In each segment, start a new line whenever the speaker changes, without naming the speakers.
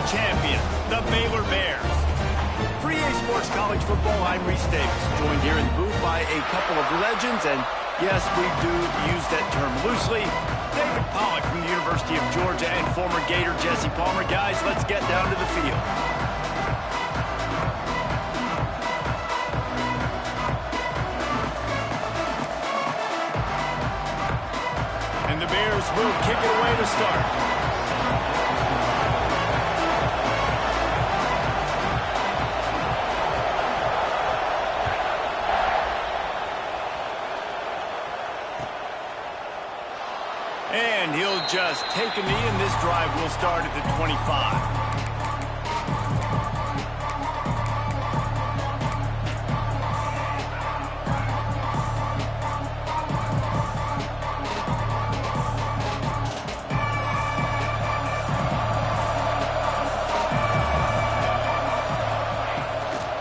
champions, the Baylor Bears. For EA Sports College Football, I'm Reese Davis, joined here in the booth by a couple of legends, and yes, we do use that term loosely. David Pollack from the University of Georgia and former Gator Jesse Palmer. Guys, let's get down to the field. And the Bears will kick it away to start. And he'll just take a knee, and this drive will start at the 25.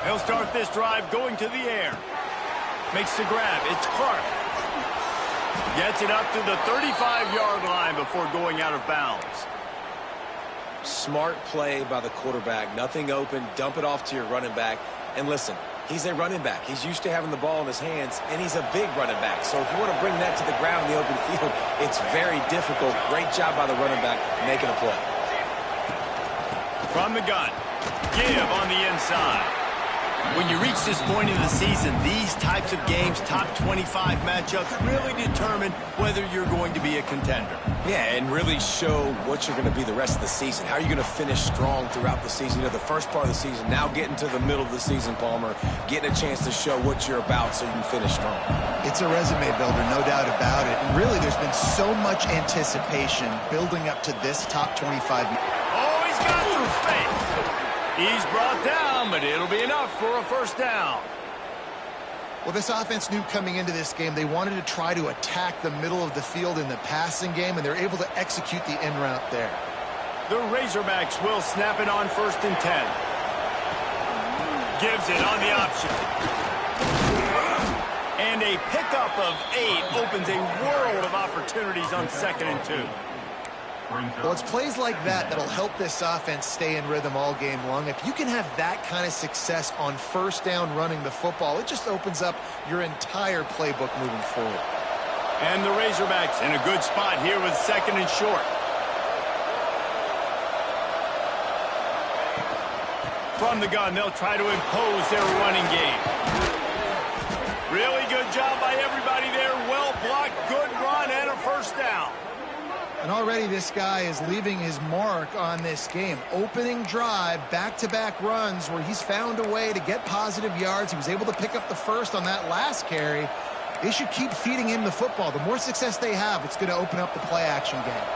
He'll start this drive going to the air. Makes the grab. It's Clark. Gets it up to the 35-yard line before going out of bounds.
Smart play by the quarterback. Nothing open. Dump it off to your running back. And listen, he's a running back. He's used to having the ball in his hands, and he's a big running back. So if you want to bring that to the ground in the open field, it's very difficult. Great job by the running back making a play.
From the gun. Give on the inside. When you reach this point in the season, these types of games, top 25 matchups, really determine whether you're going to be a contender.
Yeah, and really show what you're going to be the rest of the season. How are you going to finish strong throughout the season? You know, the first part of the season, now getting to the middle of the season, Palmer, getting a chance to show what you're about so you can finish strong.
It's a resume builder, no doubt about it. And really, there's been so much anticipation building up to this top 25.
Oh, he's got some space. He's brought down, but it'll be enough for a first down.
Well, this offense knew coming into this game they wanted to try to attack the middle of the field in the passing game, and they're able to execute the in route there.
The Razorbacks will snap it on 1st and 10. Gives it on the option. And a pickup of 8 opens a world of opportunities on 2nd and 2.
Well, it's plays like that that'll help this offense stay in rhythm all game long. If you can have that kind of success on 1st down running the football, it just opens up your entire playbook moving forward.
And the Razorbacks in a good spot here with 2nd and short. From the gun, they'll try to impose their running game. Really good job by everybody there. Well blocked, good run, and a 1st down.
And already this guy is leaving his mark on this game. Opening drive, back-to-back runs where he's found a way to get positive yards. He was able to pick up the 1st on that last carry. They should keep feeding him the football. The more success they have, it's going to open up the play-action game.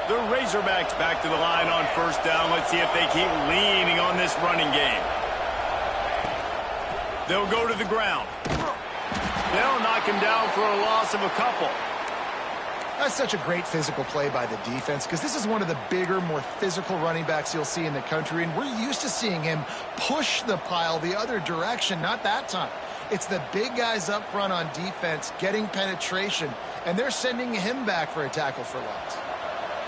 The Razorbacks back to the line on 1st down. Let's see if they keep leaning on this running game. They'll go to the ground. They'll knock him down for a loss of a couple.
That's such a great physical play by the defense because this is one of the bigger, more physical running backs you'll see in the country, and we're used to seeing him push the pile the other direction. Not that time. It's the big guys up front on defense getting penetration, and they're sending him back for a tackle for loss.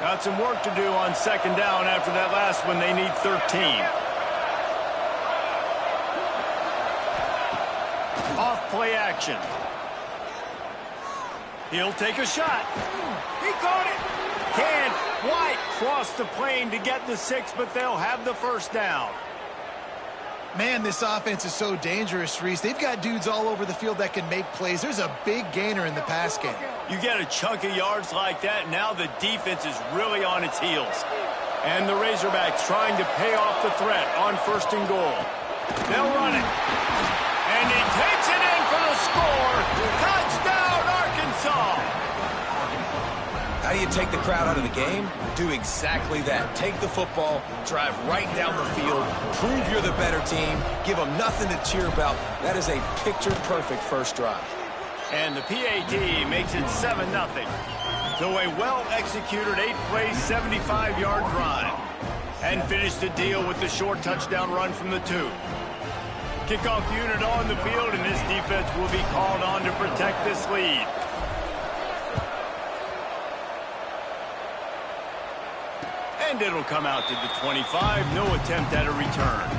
Got some work to do on 2nd down after that last one. They need 13. Off play action. He'll take a shot. He caught it. Can White cross the plane to get the 6, but they'll have the 1st down.
Man, this offense is so dangerous, Reese. They've got dudes all over the field that can make plays. There's a big gainer in the pass game.
You get a chunk of yards like that, now the defense is really on its heels. And the Razorbacks trying to pay off the threat on 1st and goal. They'll run it. And he takes it in for the score. Touchdown, Arkansas.
How do you take the crowd out of the game? Do exactly that. Take the football, drive right down the field, prove you're the better team, give them nothing to cheer about. That is a picture-perfect 1st drive.
And the PAT makes it 7-0. So a well-executed 8-play, 75-yard drive. And finish the deal with the short touchdown run from the 2. Kickoff unit on the field, and this defense will be called on to protect this lead. And And it'll come out to the 25. No attempt at a return.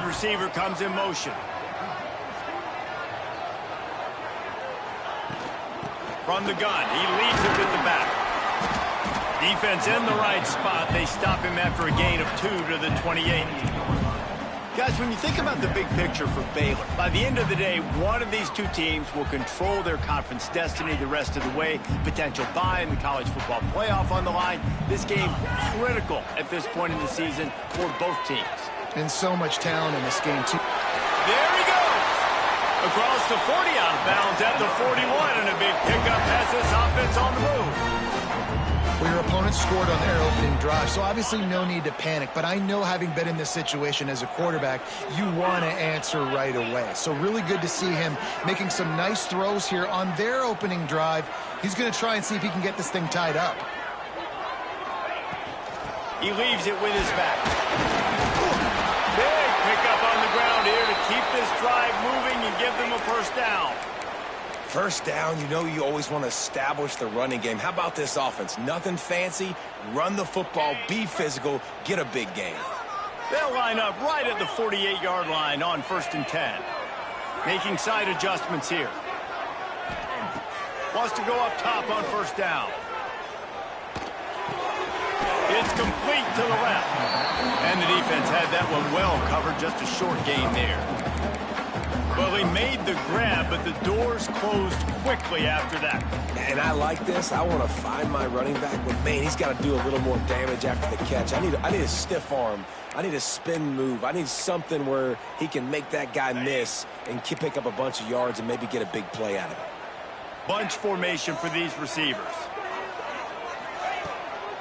Receiver comes in motion. From the gun, he leads it with the back. Defense in the right spot. They stop him after a gain of 2 to the 28. Guys, when you think about the big picture for Baylor, by the end of the day, one of these two teams will control their conference destiny the rest of the way. Potential bye in the college football playoff on the line. This game critical at this point in the season for both teams.
And so much talent in this game, too.
There he goes. Across the 40, out of bounds at the 41, and a big pickup has this offense on the move.
Well, your opponent scored on their opening drive, so obviously no need to panic. But I know, having been in this situation as a quarterback, you want to answer right away. So really good to see him making some nice throws here on their opening drive. He's going to try and see if he can get this thing tied up.
He leaves it with his back. Big pickup on the ground here to keep this drive moving and give them a first down.
First down, you know you always want to establish the running game. How about this offense? Nothing fancy. Run the football, be physical, get a big gain.
They'll line up right at the 48-yard line on 1st and 10. Making side adjustments here. Wants to go up top on 1st down. It's complete to the left. And the defense had that one well covered, just a short gain there. Well, he made the grab, but the doors closed quickly after that.
And I like this. I want to find my running back, but, man, he's got to do a little more damage after the catch. I need a stiff arm. I need a spin move. I need something where he can make that guy miss and pick up a bunch of yards and maybe get a big play out of it.
Bunch formation for these receivers.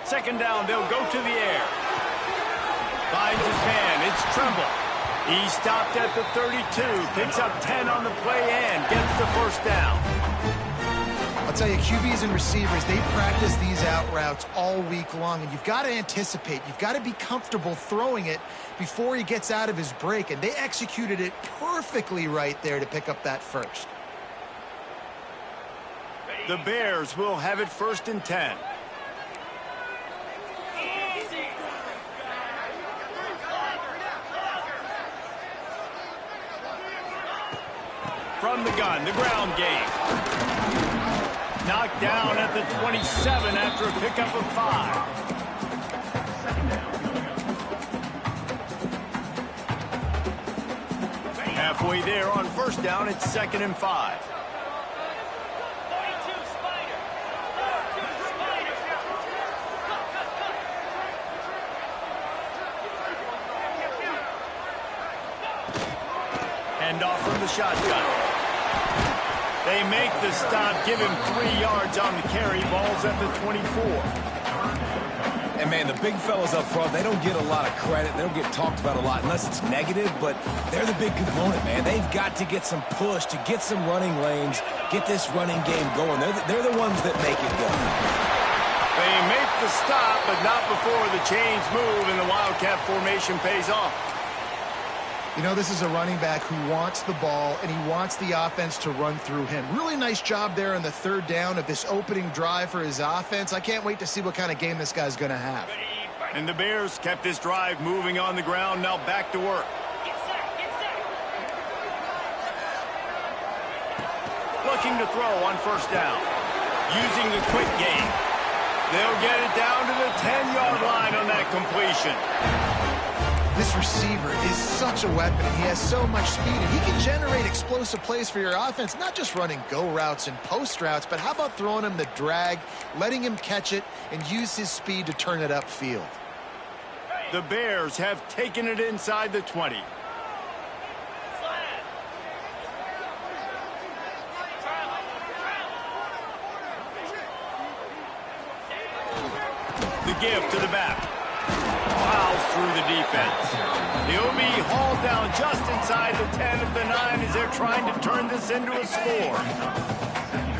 Second down, they'll go to the air. Finds his man, it's Tremble. He stopped at the 32, picks up 10 on the play and gets the first down.
I'll tell you, QBs and receivers, they practice these out routes all week long, and you've got to anticipate. You've got to be comfortable throwing it before he gets out of his break, and they executed it perfectly right there to pick up that first.
The Bears will have it 1st and 10. From the gun, the ground game. Knocked down at the 27 after a pickup of 5. Halfway there on 1st down, it's 2nd and 5. Hand off from the shotgun. They make the stop, give him 3 yards on the carry. Ball's at the 24.
And, man, the big fellas up front, they don't get a lot of credit. They don't get talked about a lot unless it's negative, but they're the big component, man. They've got to get some push, to get some running lanes, get this running game going. They're the ones that make it go.
They make the stop, but not before the chains move and the Wildcat formation pays off.
You know, this is a running back who wants the ball, and he wants the offense to run through him. Really nice job there on the 3rd down of this opening drive for his offense. I can't wait to see what kind of game this guy's going to have.
And the Bears kept this drive moving on the ground, now back to work. Looking to throw on 1st down. Using the quick game. They'll get it down to the 10-yard line on that completion.
This receiver is such a weapon, and he has so much speed, and he can generate explosive plays for your offense, not just running go routes and post routes, but how about throwing him the drag, letting him catch it, and use his speed to turn it upfield.
The Bears have taken it inside the 20. The give to the back. Plows through the defense. He'll be hauled down just inside the 10 of the 9 as they're trying to turn this into a score.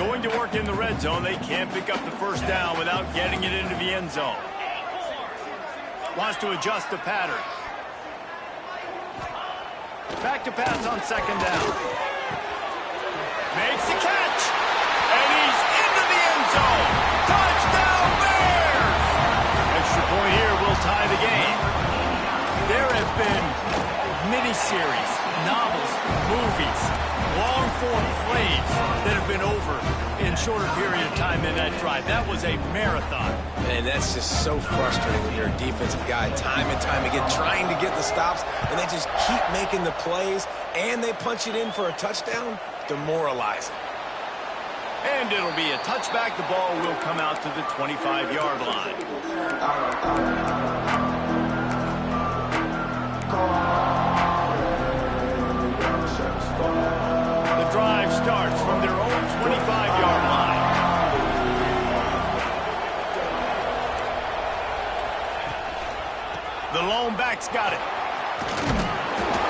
Going to work in the red zone. They can't pick up the first down without getting it into the end zone. Wants to adjust the pattern. Back to pass on second down. Makes the catch. And he's into the end zone. Touchdown Bears! Extra point here will tie the game. There have been miniseries, novels, movies, long-form plays that have been over in shorter period of time than that drive. That was a marathon.
And that's just so frustrating when you're a defensive guy time and time again trying to get the stops, and they just keep making the plays, and they punch it in for a touchdown. Demoralizing.
And it'll be a touchback. The ball will come out to the 25-yard line. The drive starts from their own 25-yard line. The lone back's got it.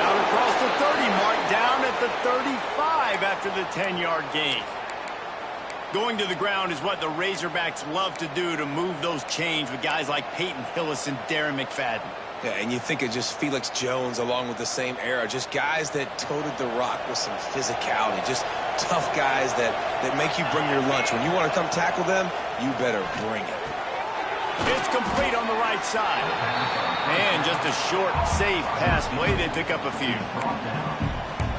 Out across the 30 mark, down at the 35 after the 10-yard gain. Going to the ground is what the Razorbacks love to do to move those chains with guys like Peyton Hillis and Darren McFadden.
Yeah, and you think of just Felix Jones along with the same era, just guys that toted the rock with some physicality, just tough guys that make you bring your lunch. When you want to come tackle them, you better bring it.
It's complete on the right side. And just a short, safe pass play. They pick up a few.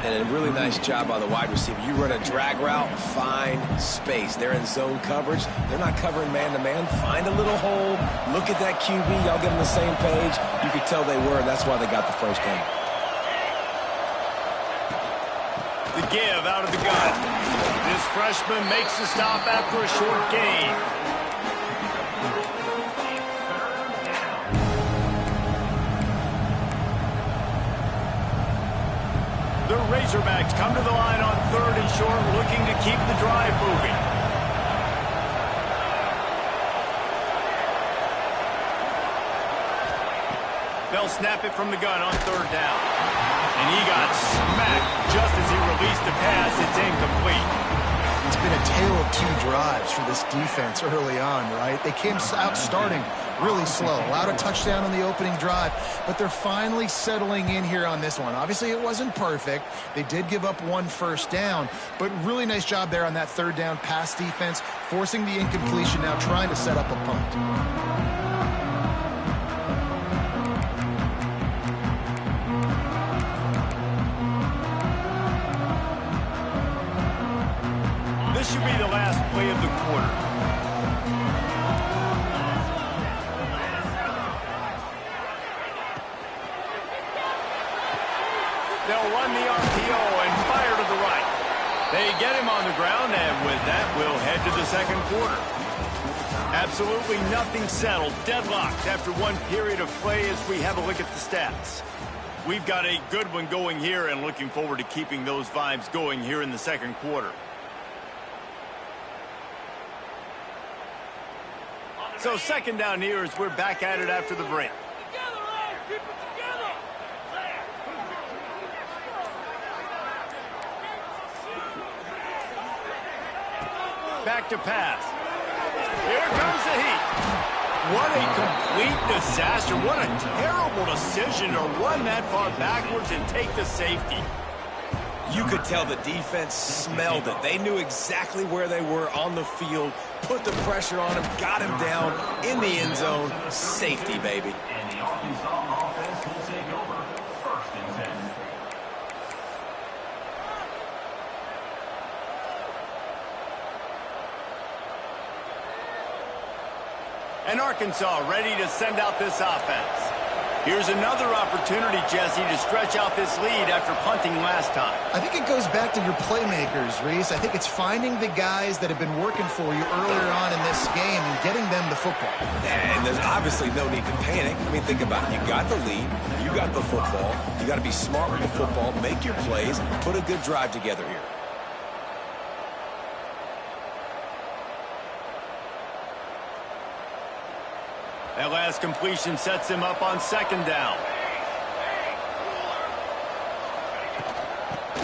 And a really nice job by the wide receiver. You run a drag route, find space. They're in zone coverage. They're not covering man-to-man. Find a little hole. Look at that QB. Y'all get on the same page. You could tell they were, and that's why they got the first down.
The give out of the gun. This freshman makes the stop after a short gain. The Razorbacks come to the line on third and short, looking to keep the drive moving. They'll snap it from the gun on third down. And he got smacked just as he released the pass. It's incomplete.
It's been a tale of two drives for this defense early on, right? They came out starting really slow. Allowed a touchdown on the opening drive, but they're finally settling in here on this one. Obviously, it wasn't perfect. They did give up one first down, but really nice job there on that third down pass defense, forcing the incompletion, now trying to set up a punt.
This should be the last play of the quarter. They'll run the RPO and fire to the right. They get him on the ground, and with that, we'll head to the second quarter. Absolutely nothing settled. Deadlocked after one period of play as we have a look at the stats. We've got a good one going here and looking forward to keeping those vibes going here in the second quarter. So second down here as we're back at it after the break. Back to pass. Here comes the heat. What a complete disaster. What a terrible decision to run that far backwards and take the safety.
You could tell the defense smelled it. They knew exactly where they were on the field, put the pressure on him, got him down in the end zone. Safety, baby.
And Arkansas ready to send out this offense. Here's another opportunity, Jesse, to stretch out this lead after punting last time.
I think it goes back to your playmakers, Reese. I think it's finding the guys that have been working for you earlier on in this game and getting them the football.
And there's obviously no need to panic. I mean, think about it. You got the lead. You got the football. You got to be smart with the football. Make your plays. Put a good drive together here.
That last completion sets him up on second down.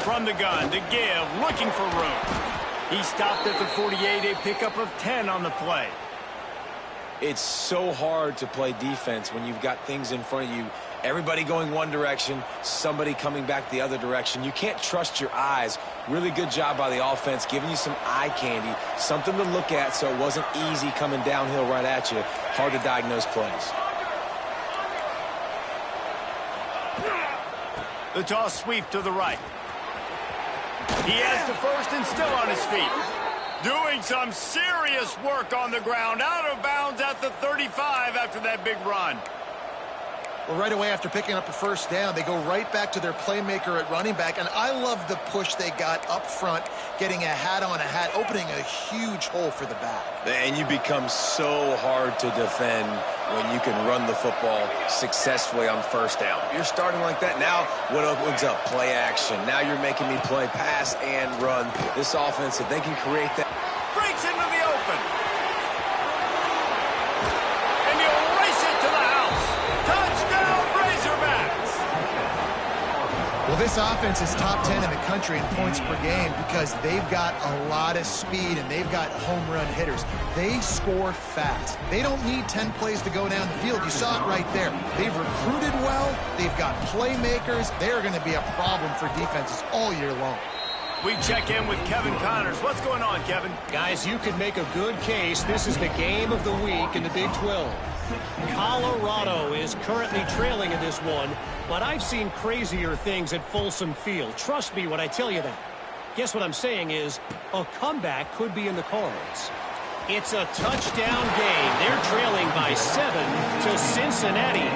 From the gun, the give, looking for room. He stopped at the 48, a pickup of 10 on the play.
It's so hard to play defense when you've got things in front of you. Everybody going one direction, somebody coming back the other direction. You can't trust your eyes. Really good job by the offense, giving you some eye candy, something to look at so it wasn't easy coming downhill right at you. Hard to diagnose plays.
The toss sweep to the right. He has the first and still on his feet. Doing some serious work on the ground. Out of bounds at the 35 after that big run.
Well, right away after picking up a first down, they go right back to their playmaker at running back. And I love the push they got up front, getting a hat on a hat, opening a huge hole for the back.
And you become so hard to defend when you can run the football successfully on first down. You're starting like that. Now what opens up? Play action. Now you're making me play pass and run. This offense, if they can create that.
Breaks into the open. And he'll race it to the house. Touchdown, Razorbacks.
Well, this offense is top 10 in the country in points per game because they've got a lot of speed and they've got home run hitters. They score fast. They don't need 10 plays to go down the field. You saw it right there. They've recruited well. They've got playmakers. They're going to be a problem for defenses all year long.
We check in with Kevin Connors. What's going on, Kevin?
Guys, you could make a good case. This is the game of the week in the Big 12. Colorado is currently trailing in this one, but I've seen crazier things at Folsom Field. Trust me when I tell you that. Guess what I'm saying is a comeback could be in the cards. It's a touchdown game. They're trailing by 7 to Cincinnati.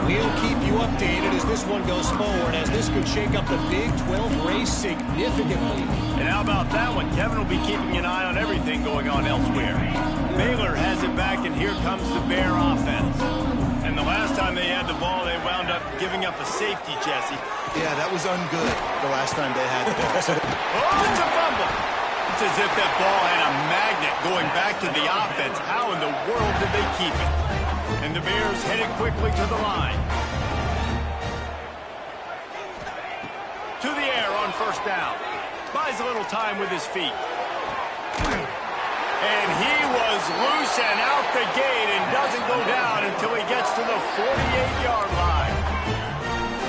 We'll keep you updated as this one goes forward, as this could shake up the Big 12 race significantly.
And how about that one? Kevin will be keeping an eye on everything going on elsewhere. Baylor has it back, and here comes the Bear offense. And the last time they had the ball, they wound up giving up a safety, Jesse.
Yeah, that was ungood the last time they had the ball.
Oh, it's a fumble. It's as if that ball had a magnet going back to the offense. How in the world did they keep it? And the Bears headed quickly to the line. To the air on first down. Buys a little time with his feet. And he was loose and out the gate and doesn't go down until he gets to the 48-yard line.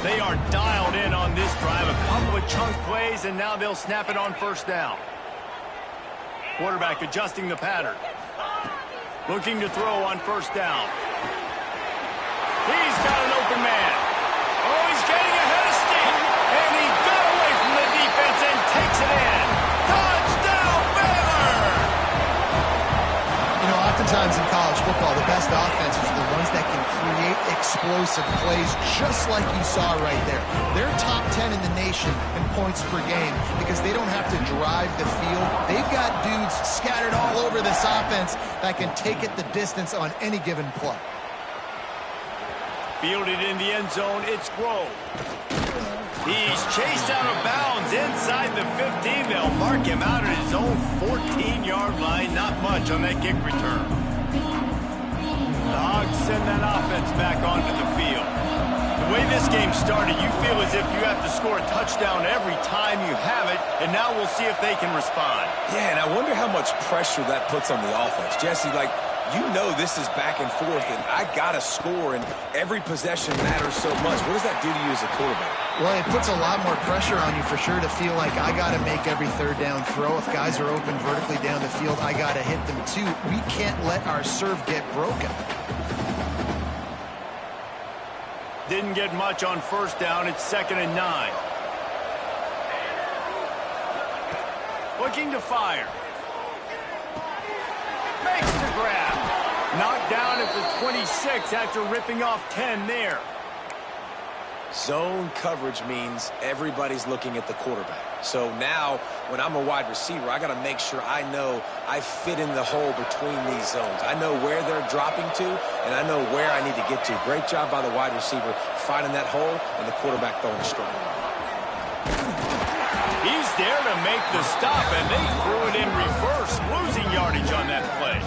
They are dialed in on this drive. A couple of chunk plays, and now they'll snap it on first down. Quarterback adjusting the pattern. Looking to throw on first down. He's got an open man. Oh, he's getting ahead of steam. And he got away from the defense and takes it in. Touchdown, Baylor!
You know, oftentimes in college football, the best offenses are the ones that can create explosive plays just like you saw right there. They're top 10 in the nation in points per game because they don't have to drive the field. They've got dudes scattered all over this offense that can take it the distance on any given play.
Fielded in the end zone, it's Grove. He's chased out of bounds inside the 15. They'll mark him out at his own 14-yard line. Not much on that kick return. The Hogs send that offense back onto the field. The way this game started, you feel as if you have to score a touchdown every time you have it, and now we'll see if they can respond.
Yeah, and I wonder how much pressure that puts on the offense. Jesse, like, you know this is back and forth, and I got to score, and every possession matters so much. What does that do to you as a quarterback?
Well, it puts a lot more pressure on you for sure to feel like I got to make every third down throw. If guys are open vertically down the field, I got to hit them too. We can't let our serve get broken.
Didn't get much on first down. It's 2nd and 9. Looking to fire. Makes the grab. Knocked down at the 26 after ripping off 10 there.
Zone coverage means everybody's looking at the quarterback. So now, when I'm a wide receiver, I got to make sure I know I fit in the hole between these zones. I know where they're dropping to, and I know where I need to get to. Great job by the wide receiver finding that hole, and the quarterback throwing a strike.
He's there to make the stop, and they threw it in reverse, losing yardage on that play.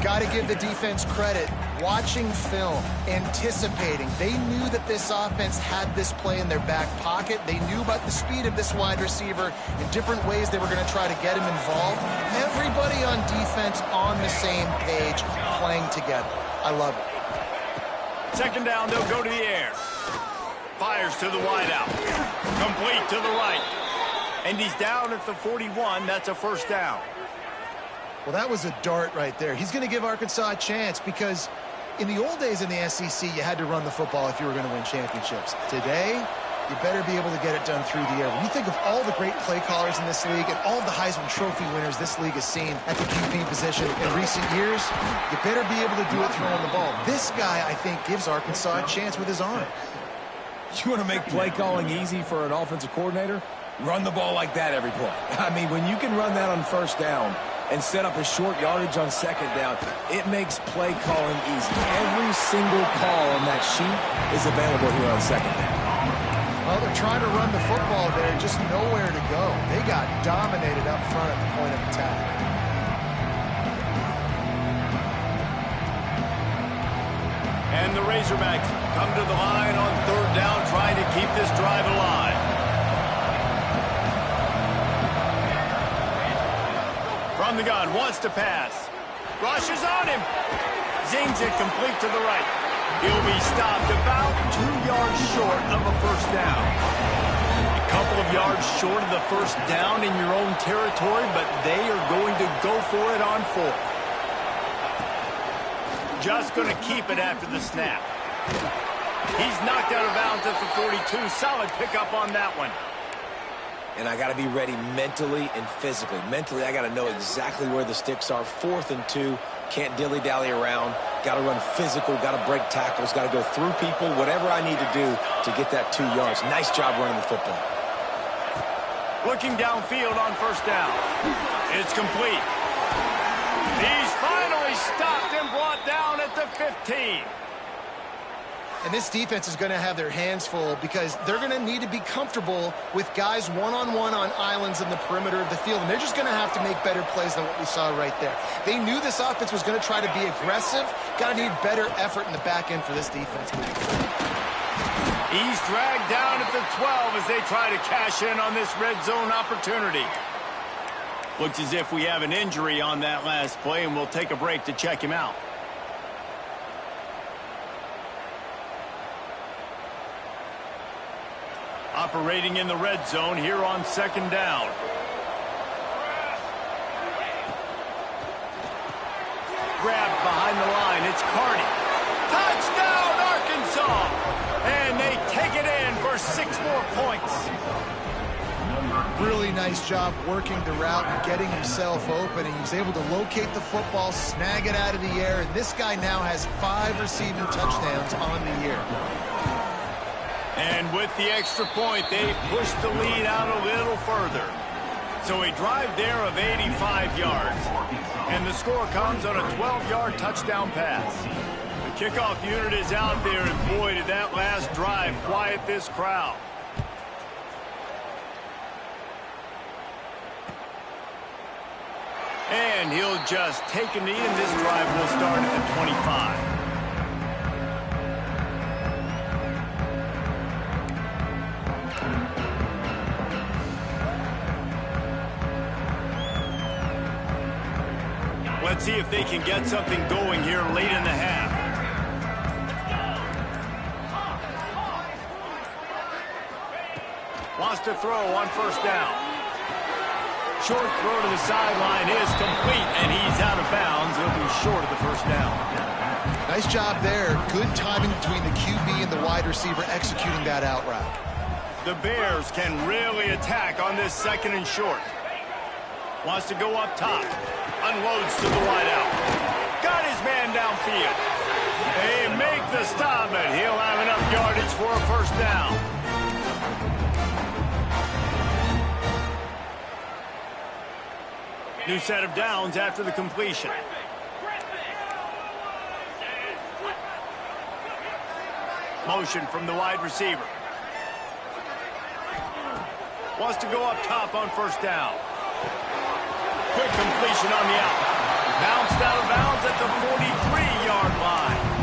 Got to give the defense credit. watching film, anticipating. They knew that this offense had this play in their back pocket. They knew about the speed of this wide receiver and different ways they were going to try to get him involved. Everybody on defense on the same page, playing together. I love it.
Second down, they'll go to the air. Fires to the wideout. Complete to the right. And he's down at the 41. That's a first down.
Well, that was a dart right there. He's going to give Arkansas a chance because in the old days in the SEC, you had to run the football if you were going to win championships. Today, you better be able to get it done through the air. When you think of all the great play callers in this league and all of the Heisman Trophy winners this league has seen at the QB position in recent years, you better be able to do it throwing the ball. This guy, I think, gives Arkansas a chance with his arm.
You want to make play calling easy for an offensive coordinator? Run the ball like that every play. I mean, when you can run that on first down and set up a short yardage on second down, it makes play calling easy. Every single call on that sheet is available here on second down.
Well, they're trying to run the football there, just nowhere to go. They got dominated up front at the point of attack.
And the Razorbacks come to the line on third down, trying to keep this drive alive. From the gun, wants to pass. Rushes on him. Zings it complete to the right. He'll be stopped about 2 yards short of a first down. A couple of yards short of the first down in your own territory, but they are going to go for it on fourth. Just going to keep it after the snap. He's knocked out of bounds at the 42. Solid pickup on that one.
And I got to be ready mentally and physically. Mentally, I got to know exactly where the sticks are. 4th and 2. Can't dilly-dally around. Got to run physical. Got to break tackles. Got to go through people. Whatever I need to do to get that 2 yards. Nice job running the football.
Looking downfield on first down. It's complete. He's finally stopped and brought down at the 15.
And this defense is going to have their hands full because they're going to need to be comfortable with guys one-on-one on islands in the perimeter of the field. And they're just going to have to make better plays than what we saw right there. They knew this offense was going to try to be aggressive. Got to need better effort in the back end for this defense moving forward.
He's dragged down at the 12 as they try to cash in on this red zone opportunity. Looks as if we have an injury on that last play, and we'll take a break to check him out. Operating in the red zone here on second down. Grabbed behind the line. It's Carney. Touchdown, Arkansas! And they take it in for 6 more points.
Really nice job working the route and getting himself open. And he was able to locate the football, snag it out of the air. And this guy now has 5 receiving touchdowns on the year.
And with the extra point, they push the lead out a little further. So a drive there of 85 yards. And the score comes on a 12-yard touchdown pass. The kickoff unit is out there, and boy, did that last drive quiet this crowd. And he'll just take a knee, and this drive will start at the 25. Let's see if they can get something going here late in the half. Wants to throw on first down. Short throw to the sideline is complete, and he's out of bounds. He'll be short of the first down.
Nice job there. Good timing between the QB and the wide receiver executing that out route.
The Bears can really attack on this second and short. Wants to go up top. Unloads to the wideout. Got his man downfield. They make the stop, but he'll have enough yardage for a first down. New set of downs after the completion. Motion from the wide receiver. Wants to go up top on first down. Quick completion on the out. Bounced out of bounds at the 43-yard line.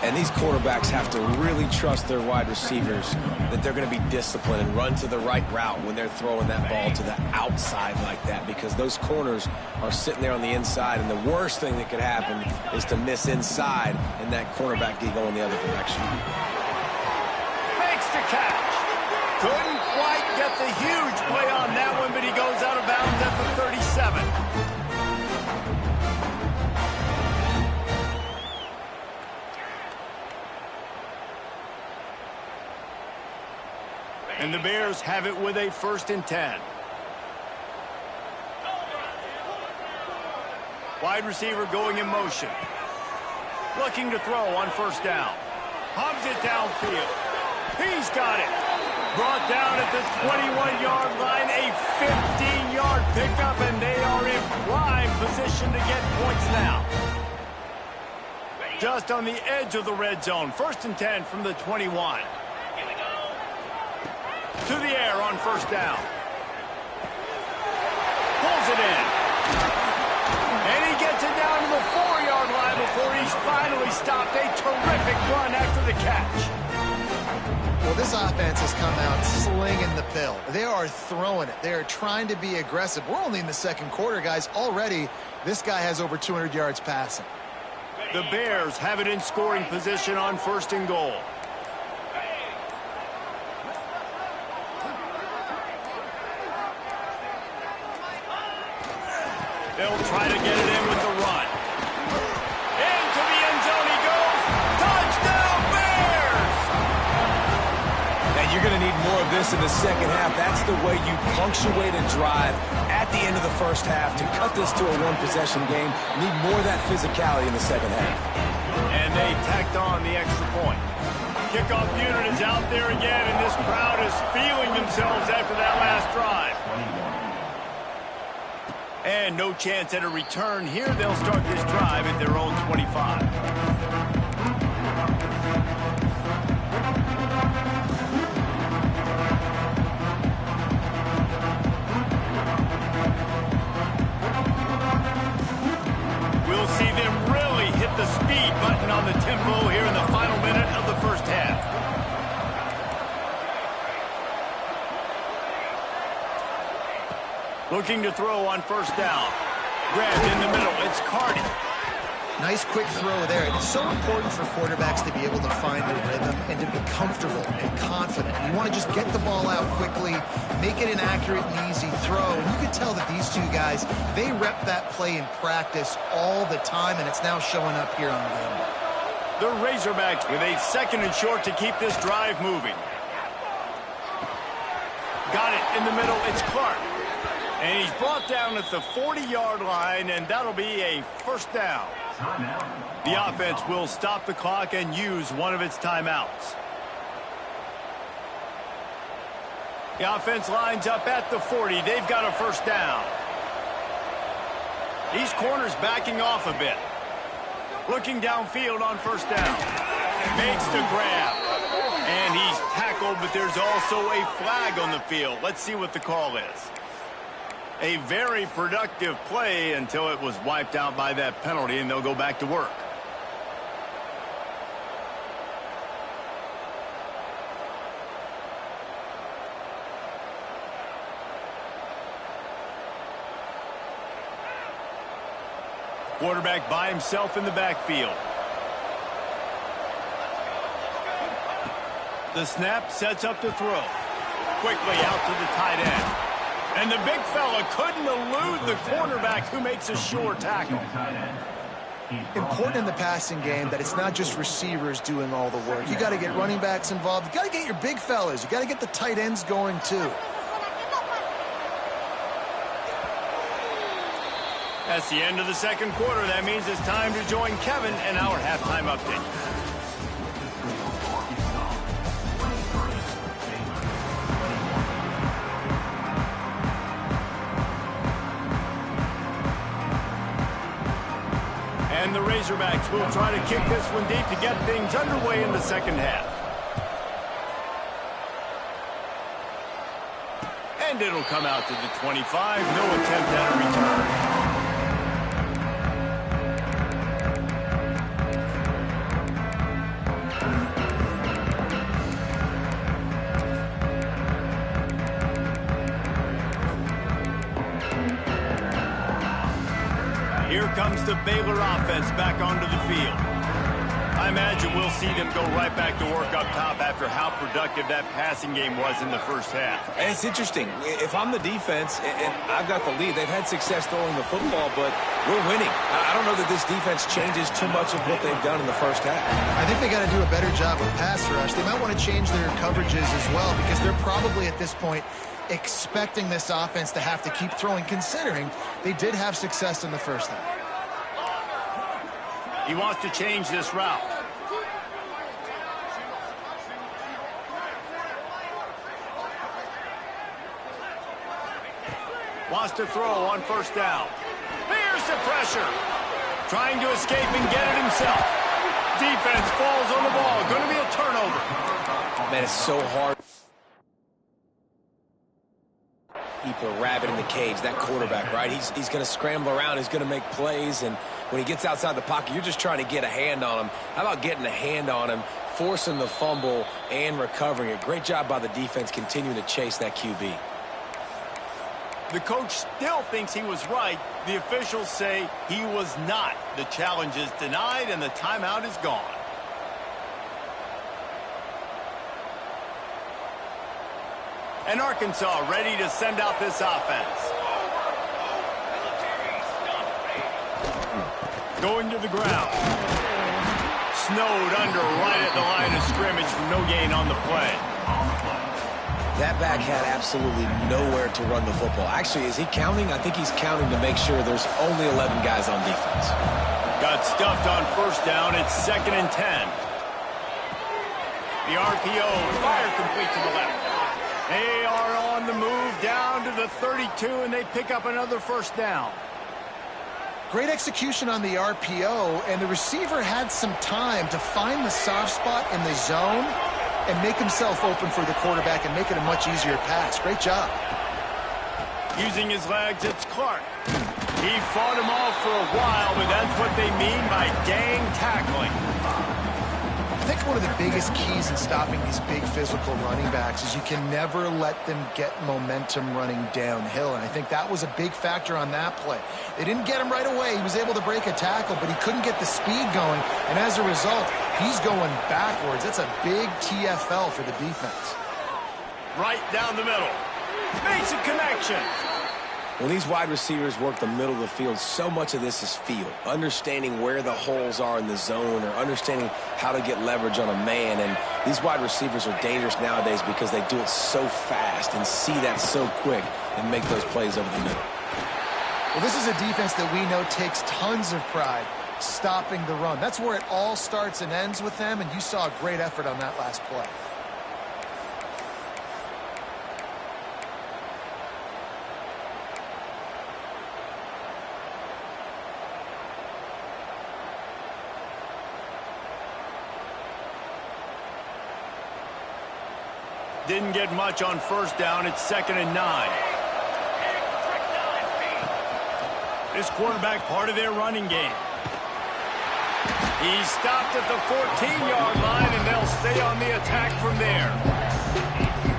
And these quarterbacks have to really trust their wide receivers that they're going to be disciplined and run to the right route when they're throwing that ball to the outside like that, because those corners are sitting there on the inside, and the worst thing that could happen is to miss inside and that cornerback get going the other direction.
Makes the catch. Couldn't quite get the huge play on that one, but he goes out of bounds at the 37. And the Bears have it with a 1st and 10. Wide receiver going in motion. Looking to throw on 1st down. Pumps it downfield. He's got it. Brought down at the 21-yard line. A 15-yard pickup, and they are in prime position to get points now. Just on the edge of the red zone. 1st and 10 from the 21. To the air on 1st down. Pulls it in. And he gets it down to the 4-yard line before he's finally stopped. A terrific run after the catch.
Well, this offense has come out slinging the pill. They are throwing it. They are trying to be aggressive. We're only in the 2nd quarter, guys. Already, this guy has over 200 yards passing.
The Bears have it in scoring position on 1st and goal. They'll try to get it in with the run. Into the end zone he goes. Touchdown, Bears!
And you're going to need more of this in the 2nd half. That's the way you punctuate a drive at the end of the 1st half. To cut this to a 1-possession game, you need more of that physicality in the 2nd half.
And they tacked on the extra point. Kickoff unit is out there again, and this crowd is feeling themselves after that last drive. And no chance at a return here. They'll start this drive at their own 25. We'll see them really hit the speed button on the tempo here in the final minute of the 1st half. Looking to throw on 1st down. Grabbed in the middle. It's Cardi.
Nice quick throw there. It's so important for quarterbacks to be able to find their rhythm and to be comfortable and confident. You want to just get the ball out quickly, make it an accurate and easy throw. And you can tell that these 2 guys, they rep that play in practice all the time, and it's now showing up here on the game.
The Razorbacks with a 2nd and short to keep this drive moving. Got it in the middle. It's Clark. And he's brought down at the 40-yard line, and that'll be a 1st down. The offense will stop the clock and use one of its timeouts. The offense lines up at the 40. They've got a 1st down. These corners backing off a bit. Looking downfield on 1st down. Makes the grab. And he's tackled, but there's also a flag on the field. Let's see what the call is. A very productive play until it was wiped out by that penalty, and they'll go back to work. Quarterback by himself in the backfield. The snap sets up to throw. Quickly out to the tight end. And the big fella couldn't elude the cornerback who makes a sure tackle.
Important in the passing game that it's not just receivers doing all the work. You got to get running backs involved. You got to get your big fellas. You got to get the tight ends going too.
That's the end of the 2nd quarter. That means it's time to join Kevin in our halftime update. And the Razorbacks will try to kick this one deep to get things underway in the 2nd half. And it'll come out to the 25. No attempt at a return. Here comes the Baylor offense back onto the field. I imagine we'll see them go right back to work up top after how productive that passing game was in the first half.
And it's interesting. If I'm the defense and I've got the lead, they've had success throwing the football, but we're winning. I don't know that this defense changes too much of what they've done in the first half.
I think they got to do a better job of pass rush. They might want to change their coverages as well because they're probably at this point expecting this offense to have to keep throwing, considering they did have success in the first half.
He wants to change this route. Wants to throw on first down. Here's the pressure. Trying to escape and get it himself. Defense falls on the ball. Going to be a turnover.
Man, it's so hard. Keep a rabbit in the cage, that quarterback, right? He's going to scramble around. He's going to make plays, and when he gets outside the pocket, you're just trying to get a hand on him. How about getting a hand on him, forcing the fumble, and recovering it? Great job by the defense continuing to chase that QB.
The coach still thinks he was right. The officials say he was not. The challenge is denied, and the timeout is gone. And Arkansas ready to send out this offense. Going to the ground. Snowed under right at the line of scrimmage for no gain on the play.
That back had absolutely nowhere to run the football. Actually, is he counting? I think he's counting to make sure there's only 11 guys on defense.
Got stuffed on first down. It's 2nd and 10. The RPO, fire complete to the left. They are on the move down to the 32, and they pick up another first down.
Great execution on the RPO, and the receiver had some time to find the soft spot in the zone and make himself open for the quarterback and make it a much easier pass. Great job.
Using his legs, it's Clark. He fought him off for a while, but that's what they mean by gang tackling.
I think one of the biggest keys in stopping these big physical running backs is you can never let them get momentum running downhill, and I think that was a big factor on that play. They didn't get him right away. He was able to break a tackle, but he couldn't get the speed going, and as a result, he's going backwards. That's a big TFL for the defense.
Right down the middle. Makes a connection.
When these wide receivers work the middle of the field, so much of this is feel. Understanding where the holes are in the zone or understanding how to get leverage on a man. And these wide receivers are dangerous nowadays because they do it so fast and see that so quick and make those plays over the middle.
Well, this is a defense that we know takes tons of pride stopping the run. That's where it all starts and ends with them, and you saw a great effort on that last play.
Didn't get much on first down. It's 2nd and 9. This quarterback part of their running game. He stopped at the 14-yard line, and they'll stay on the attack from there.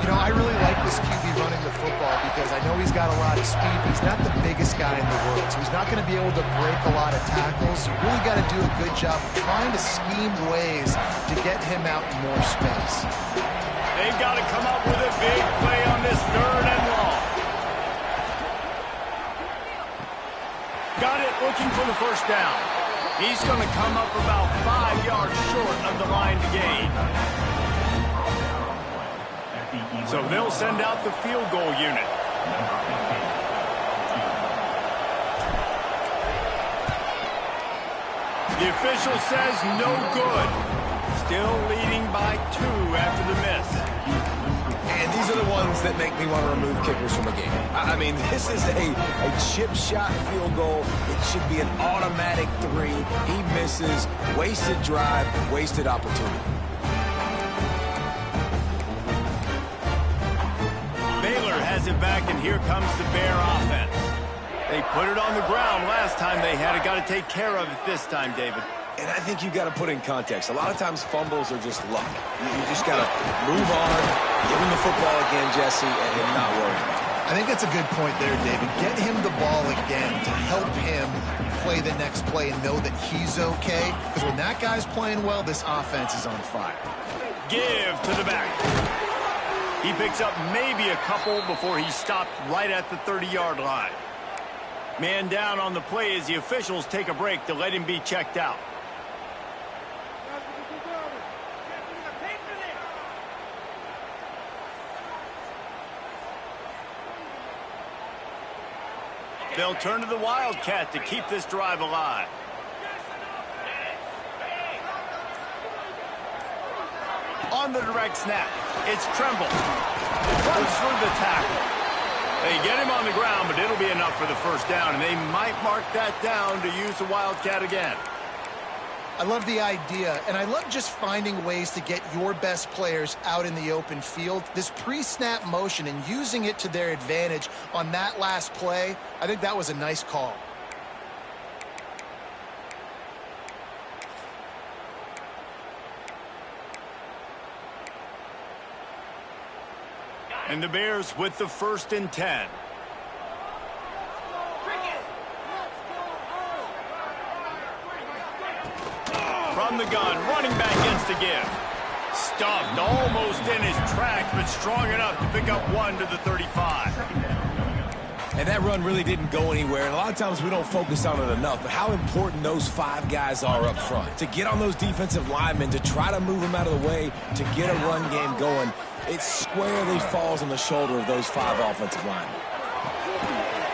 You know, I really like this QB running the football because I know he's got a lot of speed, but he's not the biggest guy in the world, so he's not going to be able to break a lot of tackles. You really got to do a good job of trying to scheme ways to get him out in more space.
They've got to come up with a big play on this 3rd and long. Got it, looking for the first down. He's going to come up about 5 yards short of the line to gain. So they'll send out the field goal unit. The official says no good. Still leading by 2 after the miss.
And these are the ones that make me want to remove kickers from a game. I mean, this is a chip shot field goal. It should be an automatic 3. He misses. Wasted drive, wasted opportunity.
Baylor has it back, and here comes the Bear offense. They put it on the ground last time they had it. Got to take care of it this time, David.
And I think you got to put in context. A lot of times fumbles are just luck. You just got to move on, give him the football again, Jesse, and not worry about it.
I think that's a good point there, David. Get him the ball again to help him play the next play and know that he's okay. Because when that guy's playing well, this offense is on fire.
Give to the back. He picks up maybe a couple before he stopped right at the 30-yard line. Man down on the play as the officials take a break to let him be checked out. They'll turn to the Wildcat to keep this drive alive. On the direct snap, it's Tremble. Runs through the tackle. They get him on the ground, but it'll be enough for the first down, and they might mark that down to use the Wildcat again.
I love the idea, and I love just finding ways to get your best players out in the open field. This pre-snap motion and using it to their advantage on that last play, I think that was a nice call.
And the Bears with the 1st and 10. From the gun, running back gets the give. Stuffed almost in his tracks, but strong enough to pick up 1 to the 35.
And that run really didn't go anywhere, and a lot of times we don't focus on it enough, but how important those 5 guys are up front. To get on those defensive linemen, to try to move them out of the way, to get a run game going, it squarely falls on the shoulder of those 5 offensive linemen.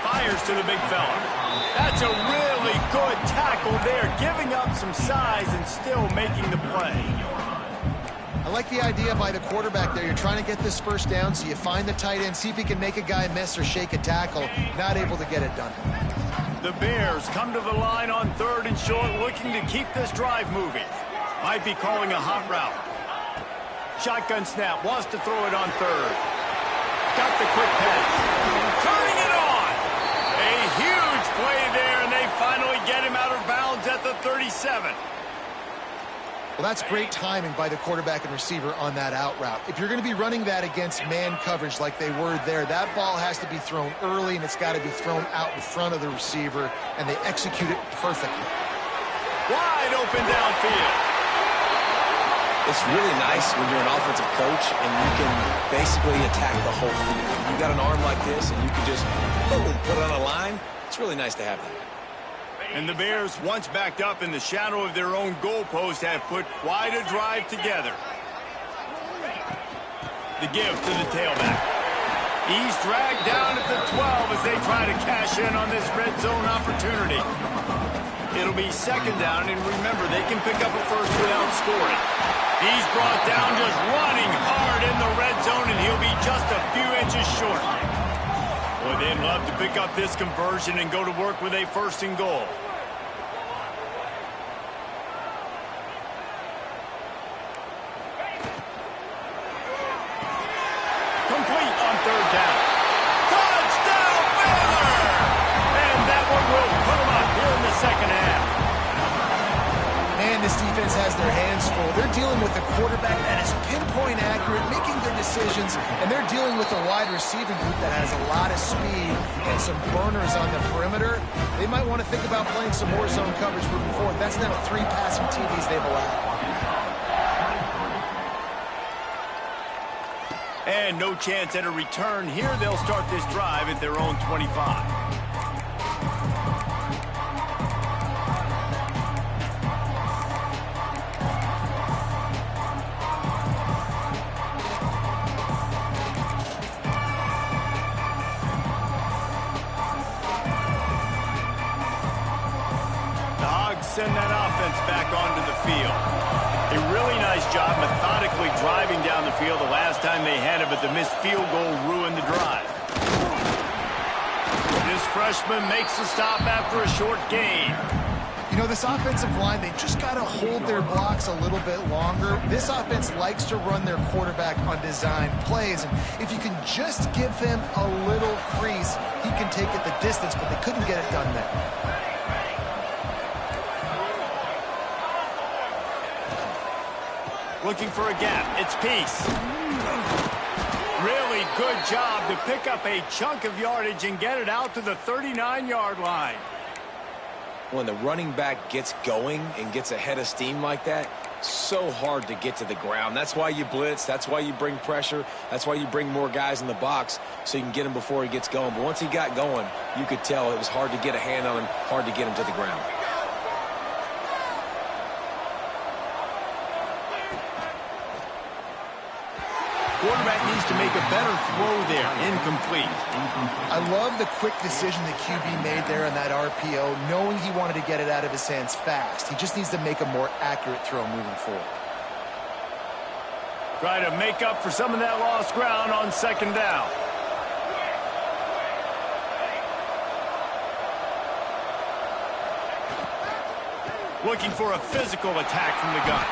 Fires to the big fella. That's a really good tackle there, giving up some size and still making the play.
I like the idea by the quarterback there. You're trying to get this first down, so you find the tight end, see if he can make a guy miss or shake a tackle. Not able to get it done.
The Bears come to the line on 3rd and short, looking to keep this drive moving. Might be calling a hot route. Shotgun snap, wants to throw it on 3rd. Got the quick pass. Turning it on. A huge play there, and they finally get him out of bounds at the 37.
Well, that's great timing by the quarterback and receiver on that out route. If you're going to be running that against man coverage like they were there, that ball has to be thrown early, and it's got to be thrown out in front of the receiver, and they execute it perfectly.
Wide open downfield.
It's really nice when you're an offensive coach and you can basically attack the whole field. You got an arm like this and you can just boom, put it on a line. It's really nice to have that.
And the Bears, once backed up in the shadow of their own goalpost, have put quite a drive together. The give to the tailback. He's dragged down at the 12 as they try to cash in on this red zone opportunity. It'll be 2nd down, and remember, they can pick up a first without scoring. He's brought down just running hard in the red zone, and he'll be just a few inches short. Boy, they'd love to pick up this conversion and go to work with a 1st and goal. Complete on 3rd down. Touchdown, Baylor! And that one will put them up here in the 2nd half.
Man, this defense has their hands full. They're dealing with a quarterback that is pinpoint accurate, making good decisions, and they're dealing with a wide receiving group that has a lot of speed and some burners on the perimeter. They might want to think about playing some more zone coverage moving forward. That's now 3 passing TDs they've allowed.
And no chance at a return here. They'll start this drive at their own 25. Send that offense back onto the field. A really nice job methodically driving down the field the last time they had it, but the missed field goal ruined the drive. This freshman makes the stop after a short gain.
You know, this offensive line, they just got to hold their blocks a little bit longer. This offense likes to run their quarterback on design plays, and if you can just give him a little crease, he can take it the distance, but they couldn't get it done there.
Looking for a gap. It's Peace. Really good job to pick up a chunk of yardage and get it out to the 39-yard line.
when the running back gets going and gets ahead of steam like that, so hard to get to the ground. That's why you blitz. That's why you bring pressure. That's why you bring more guys in the box so you can get him before he gets going. But once he got going, you could tell it was hard to get a hand on him, hard to get him to the ground.
Quarterback needs to make a better throw there. Incomplete.
I love the quick decision the QB made there on that RPO, knowing he wanted to get it out of his hands fast. He just needs to make a more accurate throw moving forward.
Try to make up for some of that lost ground on second down. Looking for a physical attack from the gun.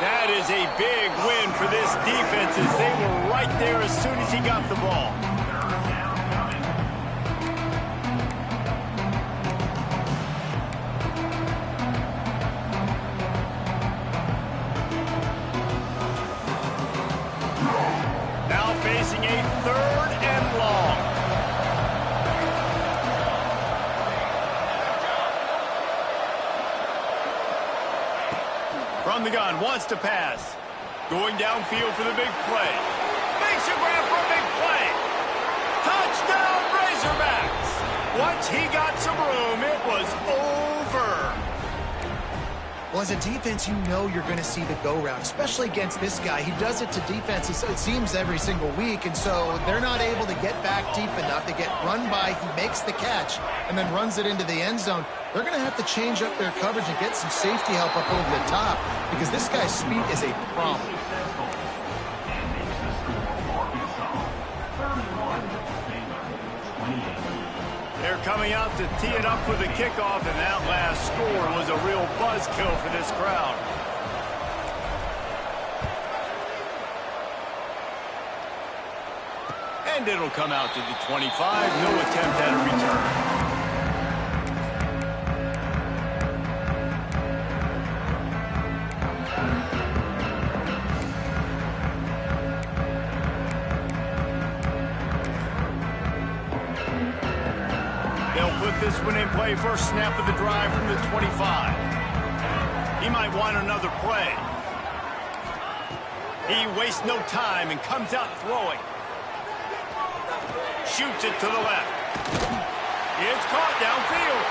That is a big win for this defense as they were right there as soon as he got the ball. Now facing a 3rd and long. From the gun, wants to pass. Going downfield for the big play. Makes a grab for a big play. Touchdown, Razorbacks. Once he got some room, it was over.
Well, as a defense, you know you're going to see the go route, especially against this guy. He does it to defenses, it seems, every single week, and so they're not able to get back deep enough. They get run by, he makes the catch, and then runs it into the end zone. They're going to have to change up their coverage and get some safety help up over the top because this guy's speed is a problem.
They're coming out to tee it up for the kickoff, and that last score was a real buzzkill for this crowd. And it'll come out to the 25. No attempt at a return. This one in play, first snap of the drive from the 25. He might want another play. He wastes no time and comes out throwing. Shoots it to the left. It's caught downfield.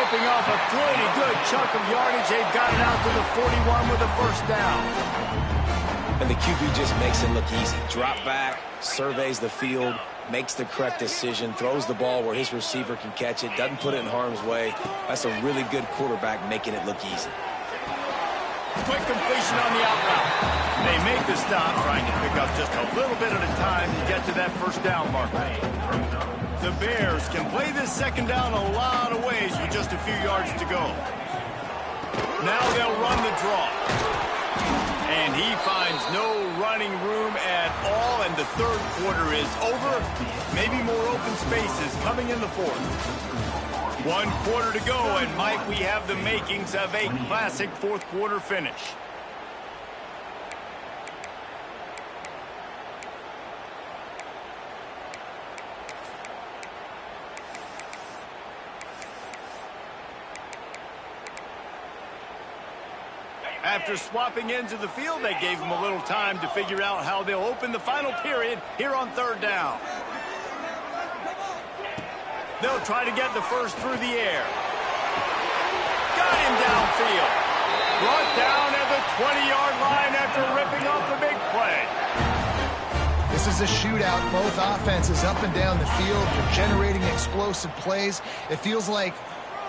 Ripping off a pretty good chunk of yardage. They've got it out to the 41 with a first down.
And the QB just makes it look easy. Drop back, surveys the field, makes the correct decision, throws the ball where his receiver can catch it, doesn't put it in harm's way. That's a really good quarterback making it look easy.
Quick completion on the out route. They make the stop, trying to pick up just a little bit at a time to get to that first down marker. The Bears can play this second down a lot of ways with just a few yards to go. Now they'll run the draw. And he finds no running room at all, and the third quarter is over. Maybe more open spaces coming in the fourth. 1 quarter to go, and might we have the makings of a classic fourth quarter finish. After swapping ends of the field, they gave them a little time to figure out how they'll open the final period here on third down. They'll try to get the first through the air. Got him downfield. Brought down at the 20-yard line after ripping off the big play.
This is a shootout. Both offenses up and down the field. They're generating explosive plays. It feels like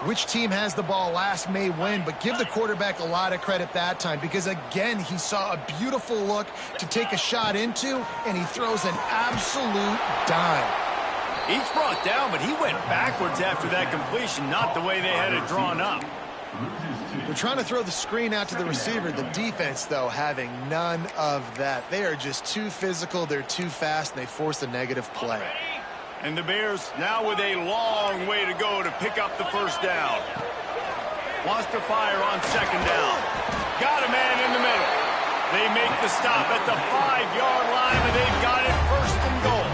which team has the ball last may win, but give the quarterback a lot of credit that time because, again, he saw a beautiful look to take a shot into, and he throws an absolute dime.
Each brought down, but he went backwards after that completion, not the way they had it drawn up.
They're trying to throw the screen out to the receiver. The defense, though, having none of that. They are just too physical, they're too fast, and they force a negative play.
And the Bears now with a long way to go to pick up the first down. Wants to fire on second down. Got a man in the middle. They make the stop at the 5-yard line, and they've got it first and goal.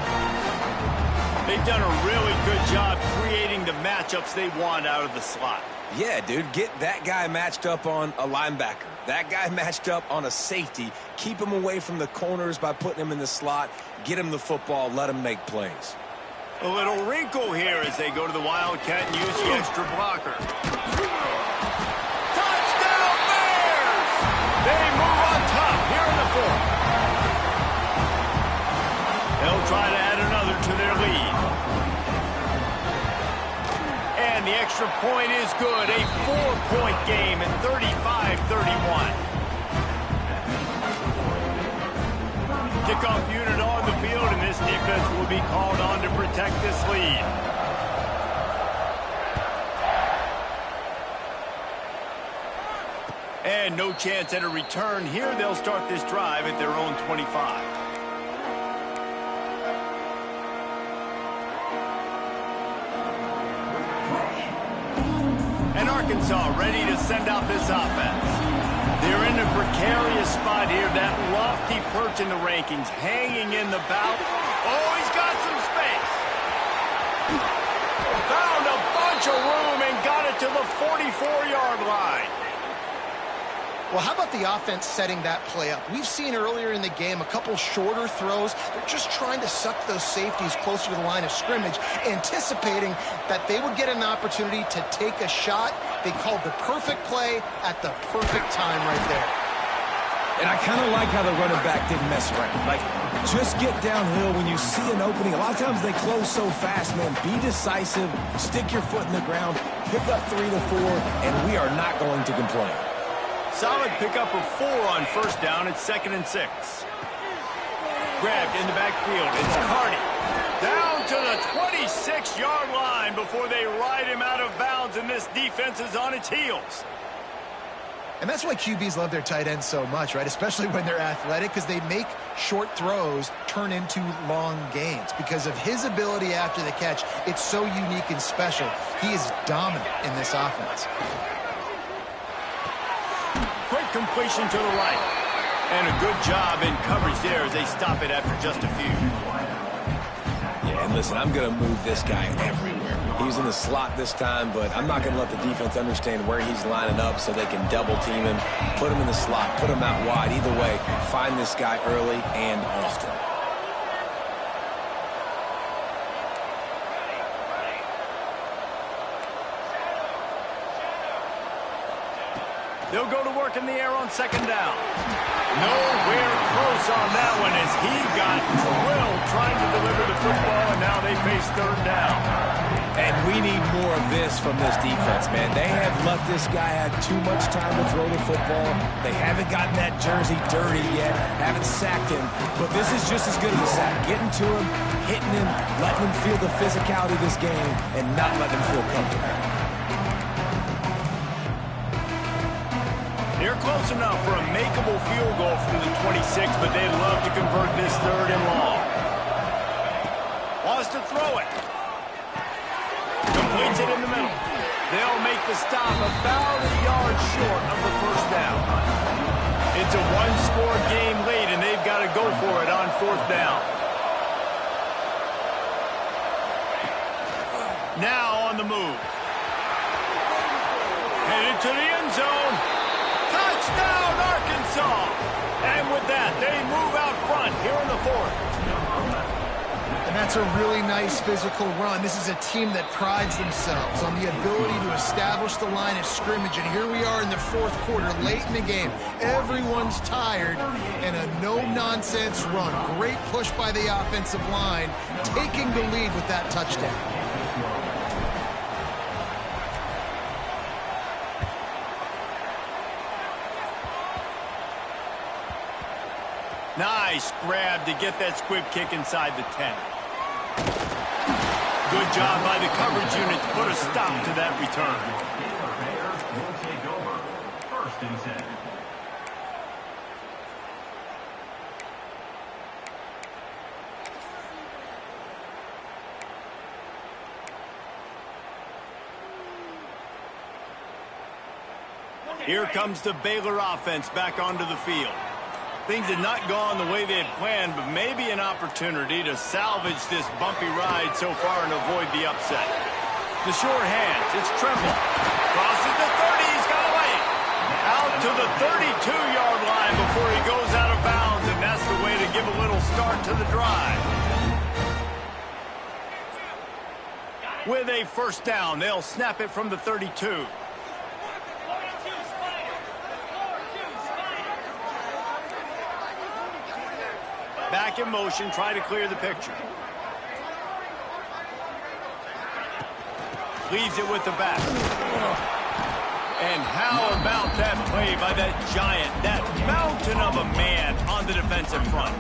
They've done a really good job creating the matchups they want out of the slot.
Yeah, dude, get that guy matched up on a linebacker. That guy matched up on a safety. Keep him away from the corners by putting him in the slot. Get him the football. Let him make plays.
A little wrinkle here as they go to the Wildcat and use the extra blocker. Touchdown Bears! They move on top here in the fourth. They'll try to add another to their lead. And the extra point is good. A 4-point game in 35-31. Kickoff unit on the field, and this defense will be called on to protect this lead. And no chance at a return here. They'll start this drive at their own 25. And Arkansas ready to send out this offense. They're in a precarious spot here. That lofty perch in the rankings, hanging in the bout. Oh, he's got some space. Found a bunch of room and got it to the 44-yard line.
Well, how about the offense setting that play up? We've seen earlier in the game a couple shorter throws. They're just trying to suck those safeties closer to the line of scrimmage, anticipating that they would get an opportunity to take a shot. They called the perfect play at the perfect time right there.
And I kind of like how the running back didn't mess around. Like, just get downhill when you see an opening. A lot of times they close so fast, man. Be decisive, stick your foot in the ground, pick up 3 to 4, and we are not going to complain.
Solid pickup of 4 on first down. It's 2nd and 6. Grabbed in the backfield. It's Carney. Down to the 26-yard line before they ride him out of bounds, and this defense is on its heels.
And that's why QBs love their tight ends so much, right? Especially when they're athletic, because they make short throws turn into long gains. Because of his ability after the catch, it's so unique and special. He is dominant in this offense.
Quick completion to the right. And a good job in coverage there as they stop it after just a few.
Yeah, and listen, I'm going to move this guy everywhere. He's in the slot this time, but I'm not going to let the defense understand where he's lining up so they can double team him, put him in the slot, put him out wide. Either way, find this guy early and often.
They'll go to work in the air on 2nd down. Nowhere close on that one as he got drilled trying to deliver the football, and now they face 3rd down.
And we need more of this from this defense, man. They have let this guy have too much time to throw the football. They haven't gotten that jersey dirty yet, haven't sacked him. But this is just as good as a sack. Getting to him, hitting him, letting him feel the physicality of this game, and not letting him feel comfortable.
They're close enough for a makeable field goal from the 26, but they'd love to convert this 3rd and long. Wants to throw it. Completes it in the middle. They'll make the stop about a yard short of the 1st down. It's a one-score game late, and they've got to go for it on 4th down. Now on the move. Headed to the end zone. Touchdown, Arkansas! And with that, they move out front here in the 4th.
And that's a really nice physical run. This is a team that prides themselves on the ability to establish the line of scrimmage. And here we are in the 4th quarter, late in the game. Everyone's tired, and a no-nonsense run. Great push by the offensive line, taking the lead with that touchdown.
Nice grab to get that squib kick inside the 10. Good job by the coverage unit to put a stop to that return.
Bears will take over 1st and 10.
Here comes the Baylor offense back onto the field. Things had not gone the way they had planned, but maybe an opportunity to salvage this bumpy ride so far and avoid the upset. The short hands, it's Tremble. Crosses the 30, he's got away. Out to the 32-yard line before he goes out of bounds, and that's the way to give a little start to the drive. With a first down, they'll snap it from the 32. Back in motion, try to clear the picture. Leaves it with the back. And how about that play by that giant, that mountain of a man on the defensive front?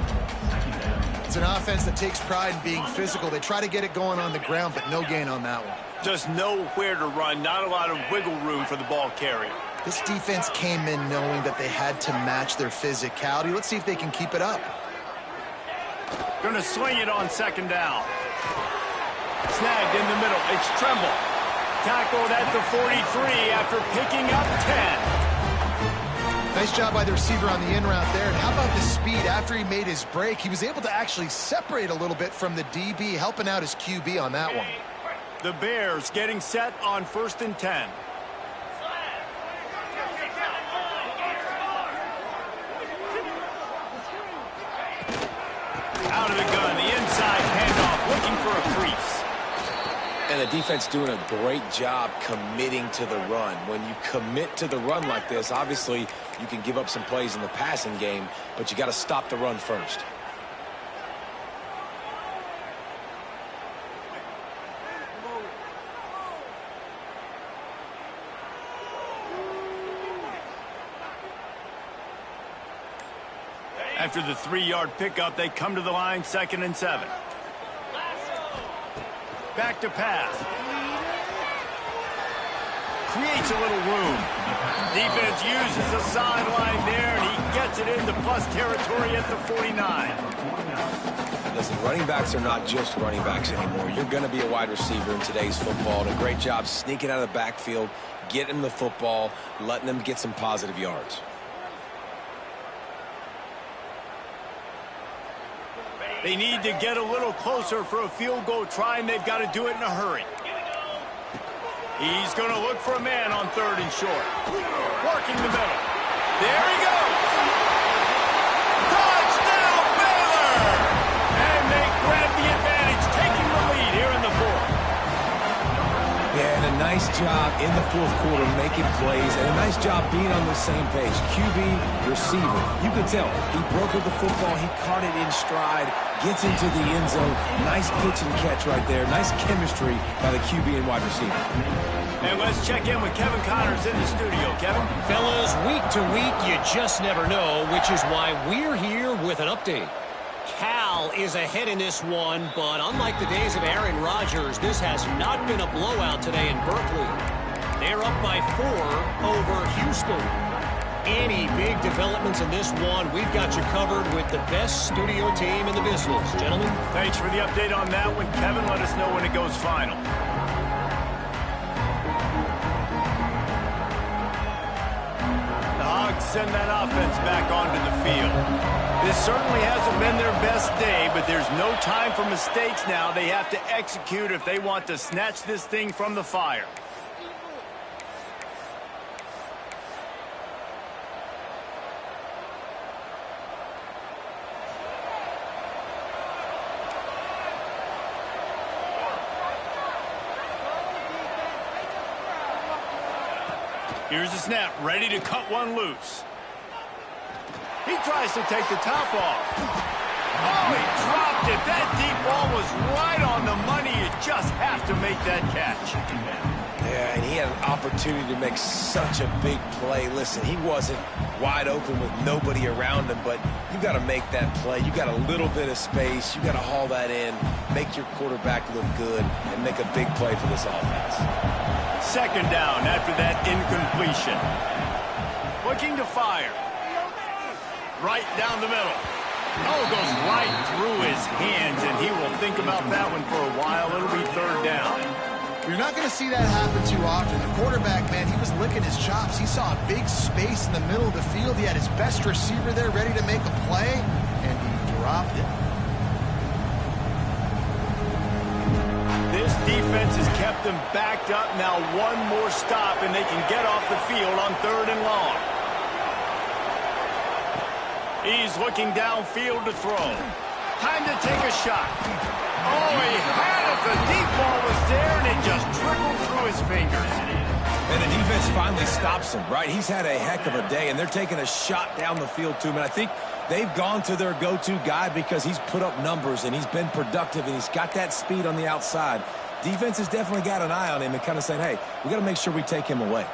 It's an offense that takes pride in being physical. They try to get it going on the ground, but no gain on that one.
Just nowhere to run, not a lot of wiggle room for the ball carrier.
This defense came in knowing that they had to match their physicality. Let's see if they can keep it up.
Going to swing it on second down. Snagged in the middle. It's Tremble. Tackled at the 43 after picking up 10.
Nice job by the receiver on the in route there. And how about the speed after he made his break? He was able to actually separate a little bit from the DB, helping out his QB on that one.
The Bears getting set on 1st and 10. Out of the gun, the inside handoff, looking for a crease.
And the defense doing a great job committing to the run. When you commit to the run like this, obviously you can give up some plays in the passing game, but you got to stop the run first.
After the 3-yard pickup, they come to the line, 2nd and 7. Back to pass. Creates a little room. Defense uses the sideline there, and he gets it into plus territory at the 49.
Listen, running backs are not just running backs anymore. You're going to be a wide receiver in today's football. And a great job sneaking out of the backfield, getting the football, letting them get some positive yards.
They need to get a little closer for a field goal try, and they've got to do it in a hurry. He's going to look for a man on 3rd and short. Working the middle. There he goes. Touchdown, Baylor! And they grab the advantage, taking the lead here in the 4th.
Yeah, and a nice job in the 4th quarter making plays, and a nice job being on the same page. QB, receiver. You can tell he broke up the football. He caught it in stride, gets into the end zone. Nice pitch and catch right there. Nice chemistry by the QB and wide receiver.
And let's check in with Kevin Connors in the studio. Kevin?
Fellas, week to week, you just never know, which is why we're here with an update. Cal is ahead in this one, but unlike the days of Aaron Rodgers, this has not been a blowout today in Berkeley. They're up by 4 over Houston. Any big developments in this one, we've got you covered with the best studio team in the business. Gentlemen?
Thanks for the update on that one, Kevin. Let us know when it goes final. The Hogs send that offense back onto the field. This certainly hasn't been their best day, but there's no time for mistakes now. They have to execute if they want to snatch this thing from the fire. Here's the snap, ready to cut one loose. He tries to take the top off. Oh, he dropped it. That deep ball was right on the money. You just have to make that catch.
Yeah, and he had an opportunity to make such a big play. Listen, he wasn't wide open with nobody around him, but you got to make that play. You got a little bit of space. You got to haul that in, make your quarterback look good, and make a big play for this offense.
2nd down after that incompletion. Looking to fire. Right down the middle. Oh, goes right through his hands, and he will think about that one for a while. It'll be 3rd down.
You're not going to see that happen too often. The quarterback, man, he was licking his chops. He saw a big space in the middle of the field. He had his best receiver there ready to make a play, and he dropped it.
This defense has kept them backed up. Now one more stop, and they can get off the field on 3rd and long. He's looking downfield to throw. Time to take a shot. Oh, he had it. The deep ball was there, and it just trickled through his fingers.
And the defense finally stops him, right? He's had a heck of a day, and they're taking a shot down the field to him. And I think they've gone to their go-to guy because he's put up numbers, and he's been productive, and he's got that speed on the outside. Defense has definitely got an eye on him and kind of saying, hey, we got to make sure we take him away.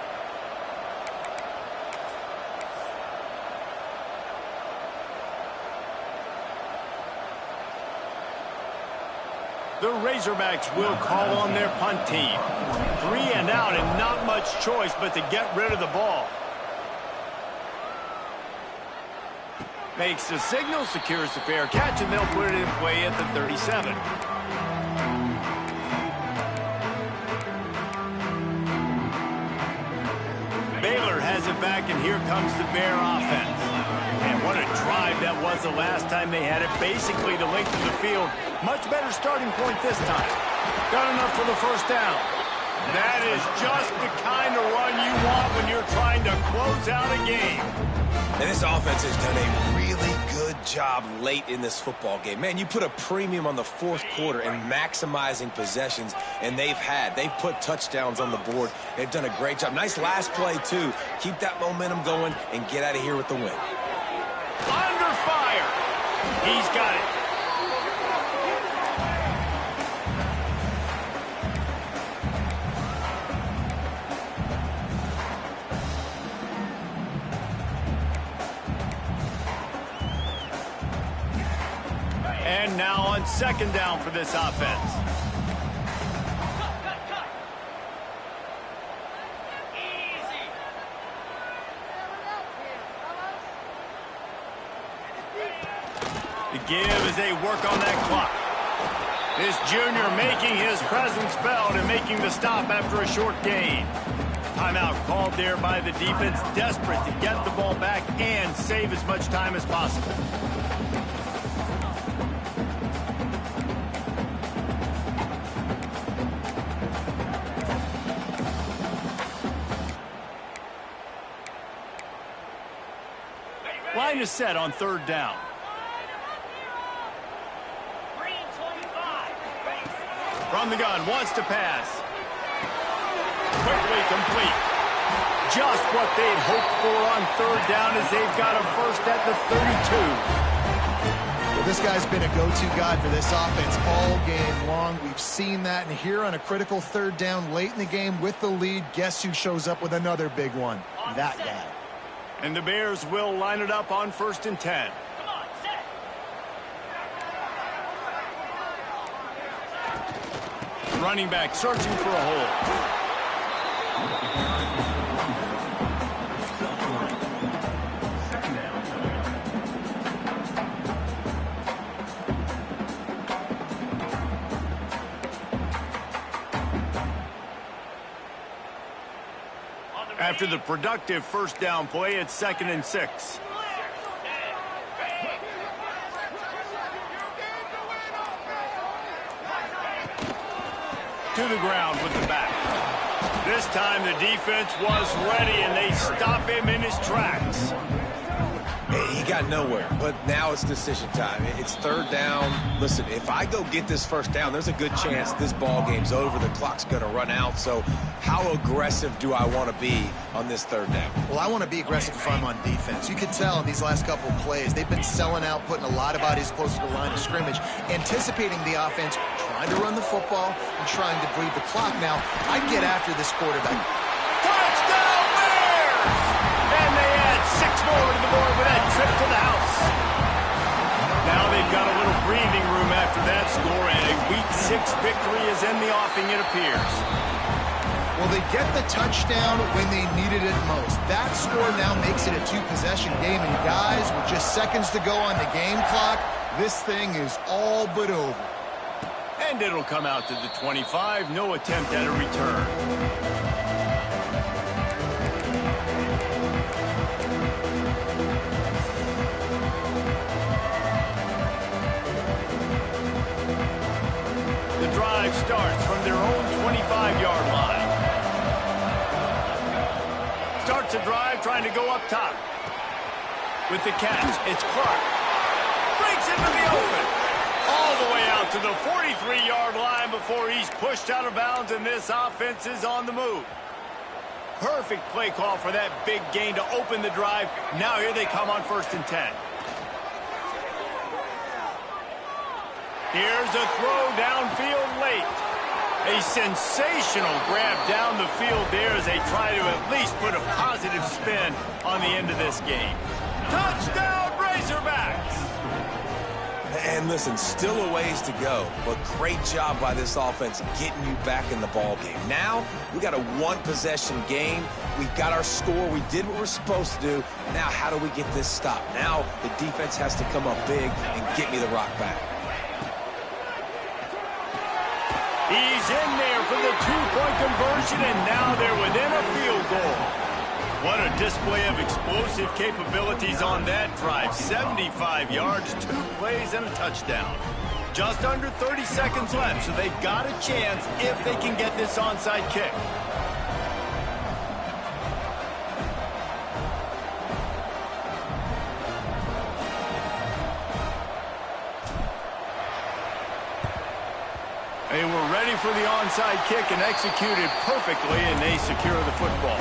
The Razorbacks will call on their punt team. 3 and out and not much choice but to get rid of the ball. Makes the signal, secures the fair catch, and they'll put it in play at the 37. Baylor has it back, and here comes the Bear offense. And what a drive that was the last time they had it. Basically the length of the field. Much better starting point this time. Got enough for the first down. That is just the kind of run you want when you're trying to close out a game.
And this offense has done a really good job late in this football game. Man, you put a premium on the 4th quarter and maximizing possessions, and they've put touchdowns on the board. They've done a great job. Nice last play, too. Keep that momentum going and get out of here with the win.
Under fire. He's got it. And now on 2nd down for this offense. The give as they work on that clock. This junior making his presence felt and making the stop after a short gain. Timeout called there by the defense, desperate to get the ball back and save as much time as possible. Line is set on 3rd down. From the gun, wants to pass. Quickly complete. Just what they'd hoped for on 3rd down as they've got a first at the 32.
Well, this guy's been a go-to guy for this offense all game long. We've seen that, and here on a critical 3rd down late in the game with the lead, guess who shows up with another big one? That guy.
And the Bears will line it up on 1st and 10. Running back searching for a hole. After the productive first down play, it's 2nd and 6. To the ground with the back. This time the defense was ready, and they stop him in his tracks.
Hey, he got nowhere, but now it's decision time. It's 3rd down. Listen, if I go get this first down, there's a good chance this ball game's over. The clock's going to run out. So how aggressive do I want to be on this 3rd down?
Well, I want to be aggressive if I'm on defense. You can tell in these last couple of plays, they've been selling out, putting a lot of bodies close to the line of scrimmage, anticipating the offense, trying to run the football, and trying to bleed the clock. Now, I'd get after this quarterback.
Touchdown Bears! And they add 6 more to the board with that trip to the house. Now they've got a little breathing room after that score, and a Week 6 victory is in the offing, it appears.
Well, they get the touchdown when they needed it most. That score now makes it a 2-possession game, and guys, with just seconds to go on the game clock, this thing is all but over.
And it'll come out to the 25. No attempt at a return. The drive starts from their own 25-yard line. Starts a drive trying to go up top. With the catch, it's Clark. Breaks into the open. All the way out to the 43-yard line before he's pushed out of bounds, and this offense is on the move. Perfect play call for that big gain to open the drive. Now here they come on 1st and 10. Here's a throw downfield late. A sensational grab down the field there as they try to at least put a positive spin on the end of this game. Touchdown, Razorbacks!
And listen, still a ways to go, but great job by this offense getting you back in the ball game. Now, we got a one-possession game. We've got our score. We did what we're supposed to do. Now, how do we get this stopped? Now, the defense has to come up big and get me the rock back.
He's in there for the two-point conversion, and now they're within a field goal. What a display of explosive capabilities on that drive. 75 yards, 2 plays, and a touchdown. Just under 30 seconds left, so they've got a chance if they can get this onside kick. They were ready for the onside kick and executed perfectly, and they secure the football.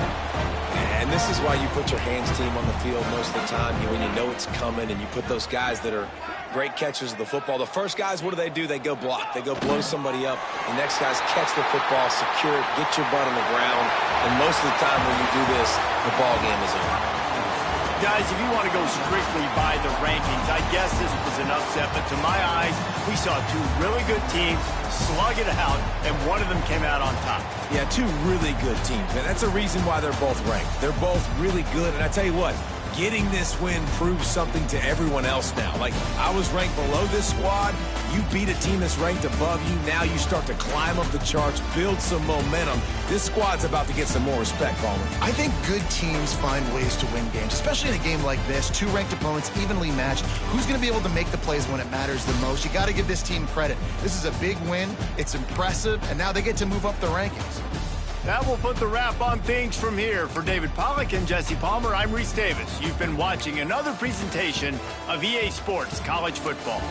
And this is why you put your hands team on the field most of the time when you know it's coming, and you put those guys that are great catchers of the football. The first guys, what do? They go block. They go blow somebody up. The next guys catch the football, secure it, get your butt on the ground. And most of the time when you do this, the ball game is over.
Guys, if you want to go strictly by the rankings, I guess this was an upset. But to my eyes, we saw 2 really good teams slug it out, and one of them came out on top.
Yeah, 2 really good teams, man. That's a reason why they're both ranked. They're both really good, and I tell you what, getting this win proves something to everyone else now. Like, I was ranked below this squad. You beat a team that's ranked above you. Now you start to climb up the charts, build some momentum. This squad's about to get some more respect, Palmer.
I think good teams find ways to win games, especially in a game like this. 2 ranked opponents evenly matched. Who's going to be able to make the plays when it matters the most? You got to give this team credit. This is a big win. It's impressive, and now they get to move up the rankings.
That will put the wrap on things from here. For David Pollack and Jesse Palmer, I'm Reese Davis. You've been watching another presentation of EA Sports College Football.